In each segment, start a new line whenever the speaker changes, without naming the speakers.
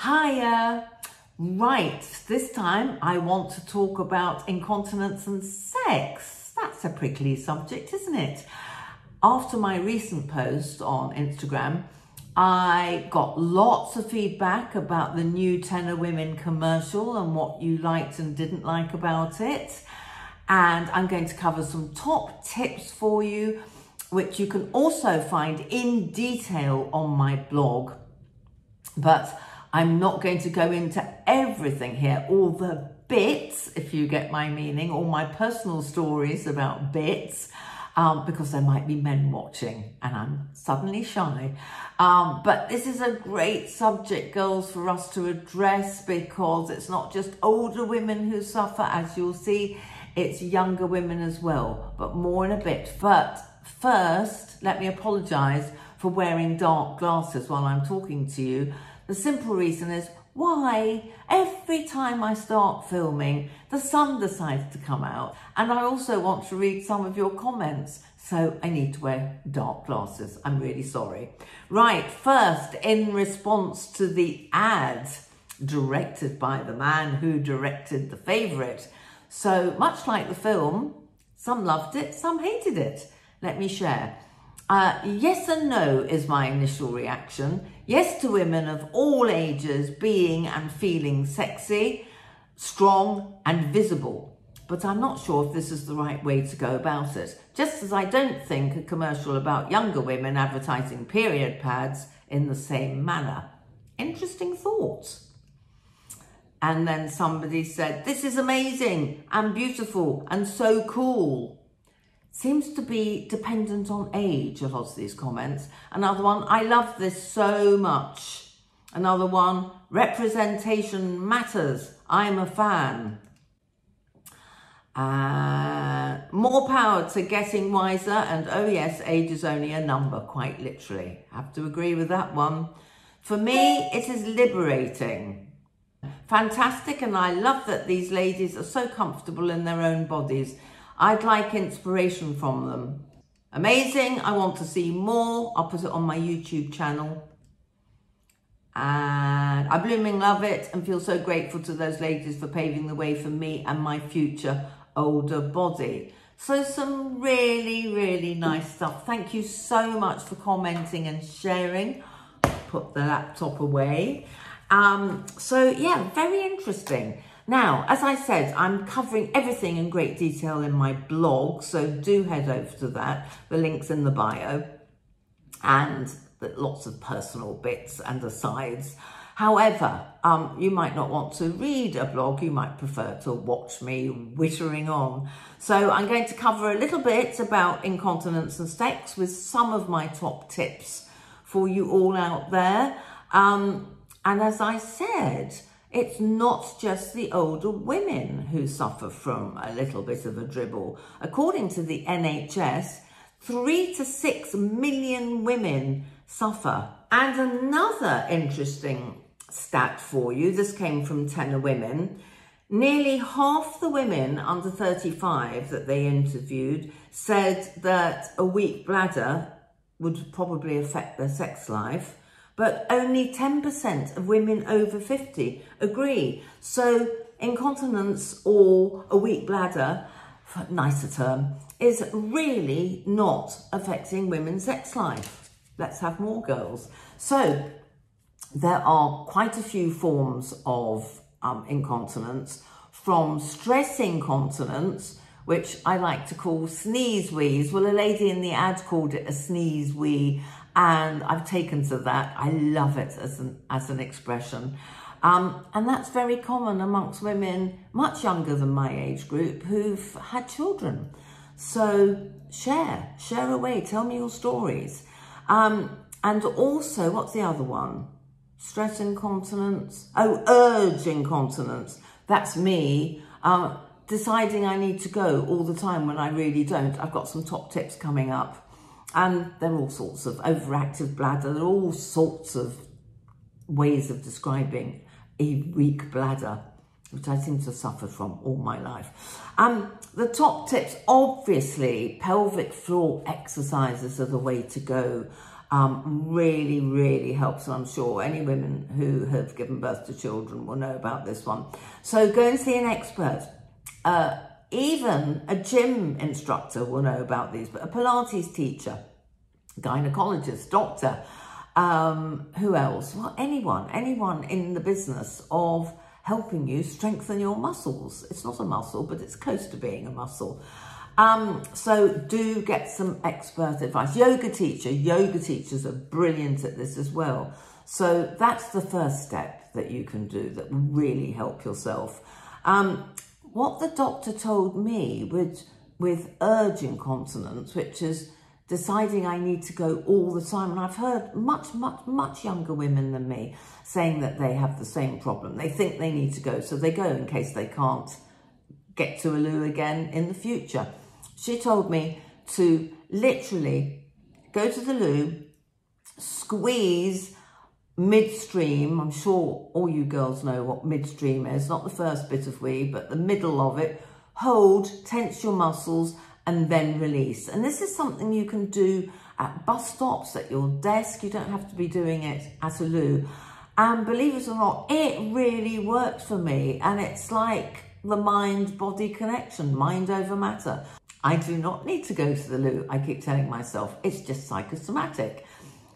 Hiya! Right, this time I want to talk about incontinence and sex. That's a prickly subject, isn't it? After my recent post on Instagram, I got lots of feedback about the new TENA Women commercial and what you liked and didn't like about it. And I'm going to cover some top tips for you, which you can also find in detail on my blog. But I'm not going to go into everything here, all the bits, if you get my meaning, all my personal stories about bits, because there might be men watching and I'm suddenly shy. But this is a great subject, girls, for us to address, because it's not just older women who suffer, as you'll see, it's younger women as well, but more in a bit. But first, let me apologise for wearing dark glasses while I'm talking to you. The simple reason is why every time I start filming, the sun decides to come out, and I also want to read some of your comments, so I need to wear dark glasses. I'm really sorry. Right, first, in response to the ad directed by the man who directed The Favourite. So much like the film, some loved it, some hated it. Let me share. Yes and no is my initial reaction. Yes to women of all ages being and feeling sexy, strong and visible. But I'm not sure if this is the right way to go about it. Just as I don't think a commercial about younger women advertising period pads in the same manner. Interesting thoughts. And then somebody said, this is amazing and beautiful and so cool. Seems to be dependent on age, a lot of these comments. Another one, I love this so much. Another one, representation matters. I'm a fan. More power to getting wiser, and oh yes, age is only a number, quite literally. Have to agree with that one. For me, it is liberating. Fantastic, and I love that these ladies are so comfortable in their own bodies. I'd like inspiration from them. Amazing, I want to see more. I'll put it on my YouTube channel. And I blooming love it and feel so grateful to those ladies for paving the way for me and my future older body. So some really, really nice stuff. Thank you so much for commenting and sharing. Put the laptop away. So yeah, very interesting. Now, as I said, I'm covering everything in great detail in my blog, so do head over to that. The link's in the bio, and lots of personal bits and asides. However, you might not want to read a blog, you might prefer to watch me wittering on. So I'm going to cover a little bit about incontinence and sex with some of my top tips for you all out there. And as I said, it's not just the older women who suffer from a little bit of a dribble. According to the NHS, 3 to 6 million women suffer. And another interesting stat for you, this came from TENA Women, nearly half the women under 35 that they interviewed said that a weak bladder would probably affect their sex life. But only 10% of women over 50 agree. So incontinence or a weak bladder, for a nicer term, is really not affecting women's sex life. Let's have more, girls. So there are quite a few forms of incontinence, from stress incontinence, which I like to call sneeze wheeze. Well, a lady in the ad called it a sneeze wee, and I've taken to that. I love it as an expression. And that's very common amongst women much younger than my age group who've had children. So share away, tell me your stories. And also, what's the other one? Stress incontinence. Oh, urge incontinence. That's me. Deciding I need to go all the time when I really don't. I've got some top tips coming up. And there are all sorts of overactive bladder. There are all sorts of ways of describing a weak bladder, which I seem to suffer from all my life. The top tips, obviously, pelvic floor exercises are the way to go. Really, really helps. And I'm sure any women who have given birth to children will know about this one. So go and see an expert. Even a gym instructor will know about these, but a Pilates teacher, gynecologist, doctor, who else? Well, anyone in the business of helping you strengthen your muscles. It's not a muscle, but it's close to being a muscle. So do get some expert advice. Yoga teachers are brilliant at this as well. So that's the first step that you can do that will really help yourself. What the doctor told me with urge incontinence, which is deciding I need to go all the time. And I've heard much younger women than me saying that they have the same problem. They think they need to go, so they go in case they can't get to a loo again in the future. She told me to literally go to the loo, squeeze midstream. I'm sure all you girls know what midstream is, not the first bit of wee, but the middle of it. Hold, tense your muscles, and then release. And this is something you can do at bus stops, at your desk. You don't have to be doing it at a loo. And believe it or not, it really worked for me. And it's like the mind-body connection, mind over matter. I do not need to go to the loo. I keep telling myself it's just psychosomatic.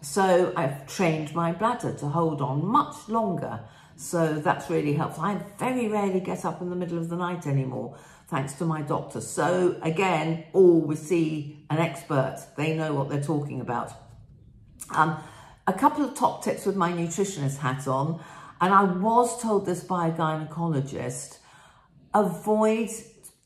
So I've trained my bladder to hold on much longer. So that's really helpful. I very rarely get up in the middle of the night anymore, thanks to my doctor. So again, always see an expert. They know what they're talking about. A couple of top tips with my nutritionist hat on, and I was told this by a gynecologist: avoid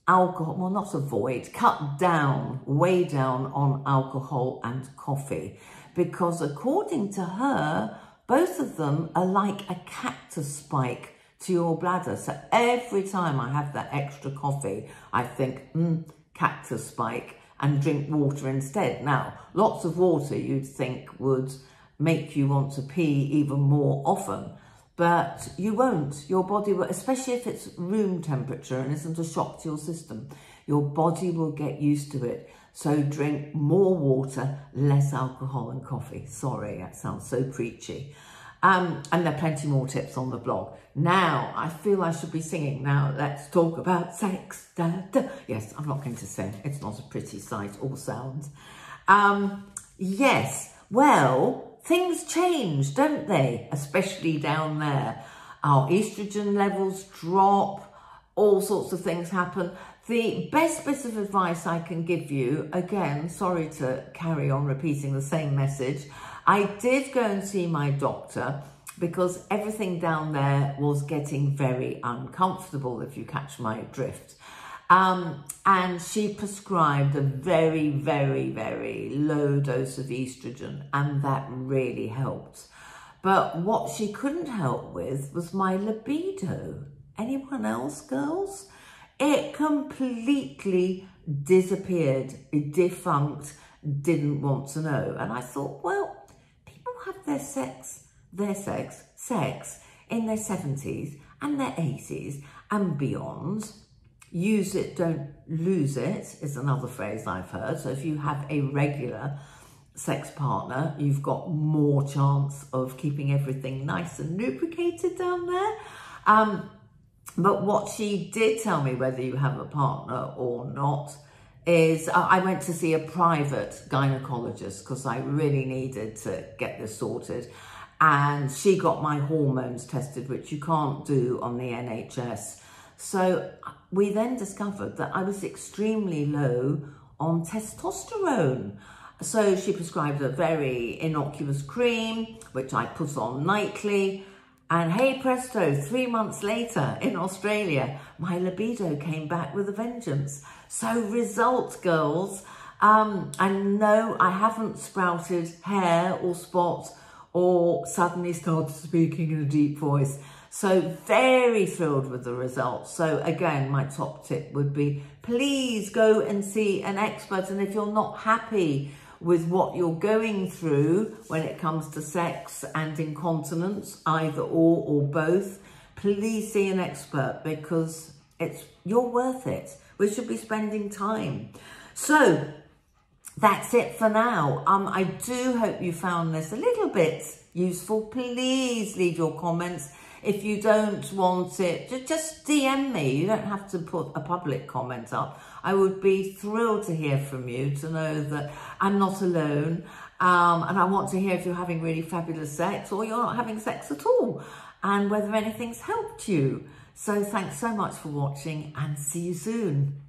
alcohol, well, not avoid, cut down, way down on alcohol and coffee, because according to her, both of them are like a cactus spike to your bladder. So every time I have that extra coffee, I think, cactus spike, and drink water instead. Now, lots of water you'd think would make you want to pee even more often, but you won't. Your body will, especially if it's room temperature and isn't a shock to your system, your body will get used to it. So drink more water, less alcohol and coffee. Sorry, that sounds so preachy. And there are plenty more tips on the blog. Now, I feel I should be singing. Now, let's talk about sex. Da, da. Yes, I'm not going to sing. It's not a pretty sight or sound. Yes, well, things change, don't they? Especially down there. Our estrogen levels drop, all sorts of things happen. The best bit of advice I can give you, again, sorry to carry on repeating the same message, I did go and see my doctor because everything down there was getting very uncomfortable, if you catch my drift. And she prescribed a very, very, very low dose of estrogen, and that really helped. But what she couldn't help with was my libido. Anyone else, girls? It completely disappeared, defunct, didn't want to know. And I thought, well, people have their sex in their 70s and their 80s and beyond. Use it, don't lose it is another phrase I've heard. So if you have a regular sex partner, you've got more chance of keeping everything nice and lubricated down there. But what she did tell me, whether you have a partner or not, is I went to see a private gynecologist because I really needed to get this sorted. And she got my hormones tested, which you can't do on the NHS. So we then discovered that I was extremely low on testosterone. So she prescribed a very innocuous cream, which I put on nightly. And hey presto, 3 months later in Australia, my libido came back with a vengeance. So results, girls. And no, I haven't sprouted hair or spots or suddenly started speaking in a deep voice. So very thrilled with the results. So again, my top tip would be, please go and see an expert. And if you're not happy with what you're going through when it comes to sex and incontinence, either or both, please see an expert because you're worth it. We should be spending time. So that's it for now. I do hope you found this a little bit useful. Please leave your comments. If you don't want it, just DM me. You don't have to put a public comment up. I would be thrilled to hear from you, to know that I'm not alone. And I want to hear if you're having really fabulous sex or you're not having sex at all, and whether anything's helped you. So thanks so much for watching, and see you soon.